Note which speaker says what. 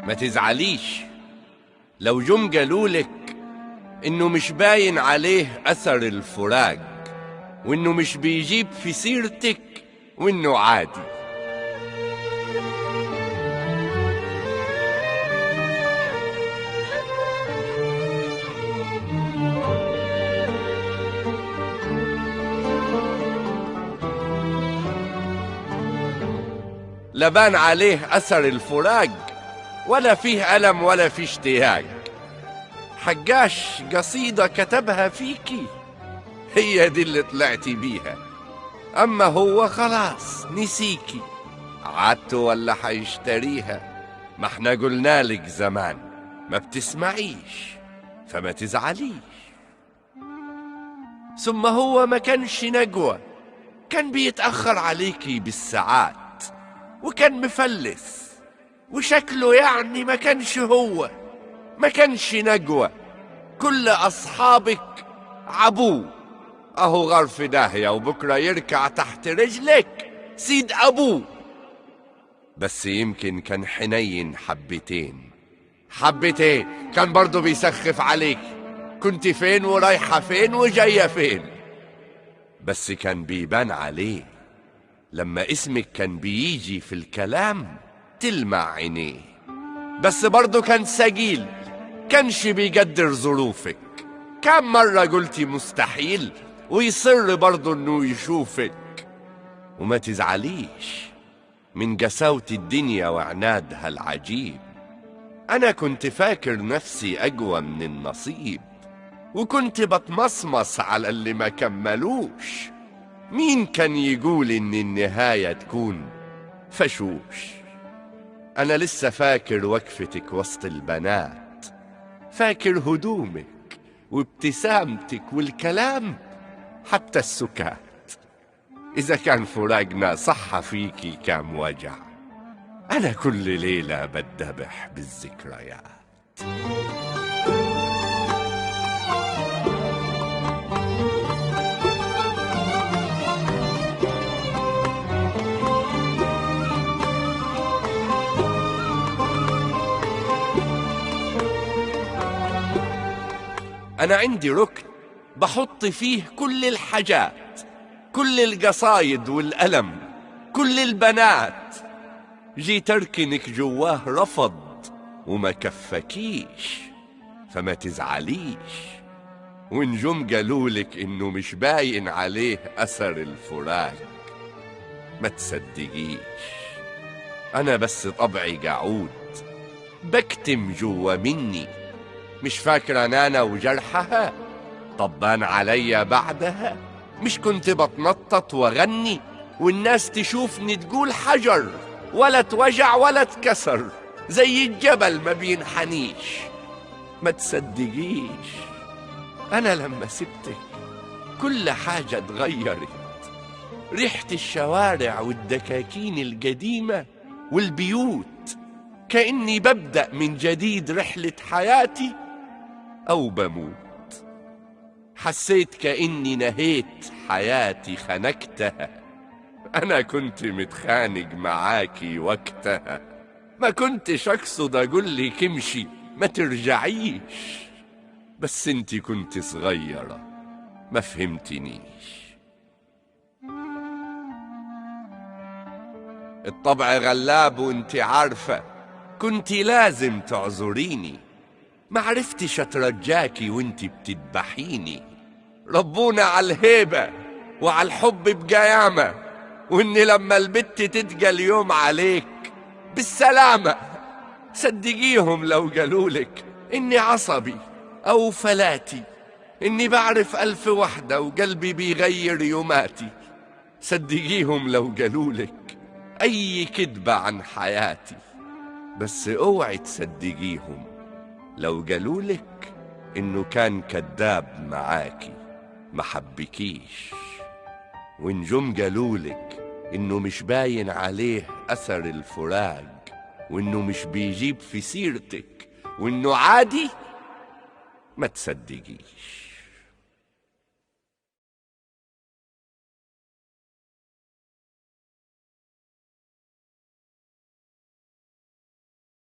Speaker 1: ما تزعليش لو جم قالولك إنه مش باين عليه أثر الفراق، وإنه مش بيجيب في سيرتك، وإنه عادي. لا بان عليه أثر الفراق، ولا فيه ألم ولا فيه اشتياق. حجاش قصيدة كتبها فيكي، هي دي اللي طلعتي بيها. أما هو خلاص نسيكي، عادته ولا حيشتريها؟ ما احنا قلنالك زمان ما بتسمعيش، فما تزعليش. ثم هو ما كانش نجوى، كان بيتأخر عليكي بالساعات، وكان مفلس، وشكله يعني ما كانش هو، ما كانش نجوى. كل أصحابك عبوه، أهو غار في داهية وبكرة يركع تحت رجلك سيد أبوه. بس يمكن كان حنين حبتين، كان برضو بيسخف عليك، كنت فين ورايحة فين وجاية فين. بس كان بيبان عليه لما اسمك كان بيجي في الكلام تلمع عينيه. بس برضو كان سجيل، كانش بيقدر ظروفك. كم مرة قلتي مستحيل ويصر برضو انه يشوفك. وما تزعليش من قساوة الدنيا وعنادها العجيب. أنا كنت فاكر نفسي أقوى من النصيب، وكنت بتمصمص على اللي ما كملوش. مين كان يقول إن النهاية تكون فشوش؟ أنا لسه فاكر وقفتك وسط البنات، فاكر هدومك وابتسامتك والكلام، حتى السكات. إذا كان فراقنا صح فيكي كام وجع، أنا كل ليلة بتذبح بالذكريات. أنا عندي ركن بحط فيه كل الحاجات، كل القصايد والألم، كل البنات. جيت أركنك جواه رفض وما كفكيش، فما تزعليش. ونجم قالولك إنه مش باين عليه أثر الفراق، ما تصدقيش. أنا بس طبعي قعود بكتم جوا مني، مش فاكرة نانا وجرحها طبان عليا بعدها. مش كنت بتنطط وغني والناس تشوفني تقول حجر، ولا توجع ولا اتكسر زي الجبل ما بينحنيش. ما تصدقيش أنا لما سبتك كل حاجة اتغيرت. ريحة الشوارع والدكاكين القديمة والبيوت، كأني ببدأ من جديد رحلة حياتي أو بموت. حسيت كأني نهيت حياتي خنقتها. أنا كنت متخانق معاكي وقتها، ما كنتش أقصد أقولك امشي ما ترجعيش، بس انتي كنت صغيرة ما فهمتنيش. الطبع غلاب وانتي عارفة، كنتي لازم تعذريني. معرفتش اترجاكي وانتي بتذبحيني. ربونا على الهيبة وعلى الحب بقيامة، وان لما البت تتقى اليوم عليك بالسلامة. صدقيهم لو قالولك اني عصبي او فلاتي، اني بعرف 1000 وحدة وقلبي بيغير يوماتي. صدقيهم لو قالولك اي كذبة عن حياتي، بس اوعي تصدقيهم لو قالولك انه كان كذاب معاكي ما حبكيش. ونجم قالولك انه مش باين عليه اثر الفراق، وانه مش بيجيب في سيرتك، وانه عادي، ما تصدقيش.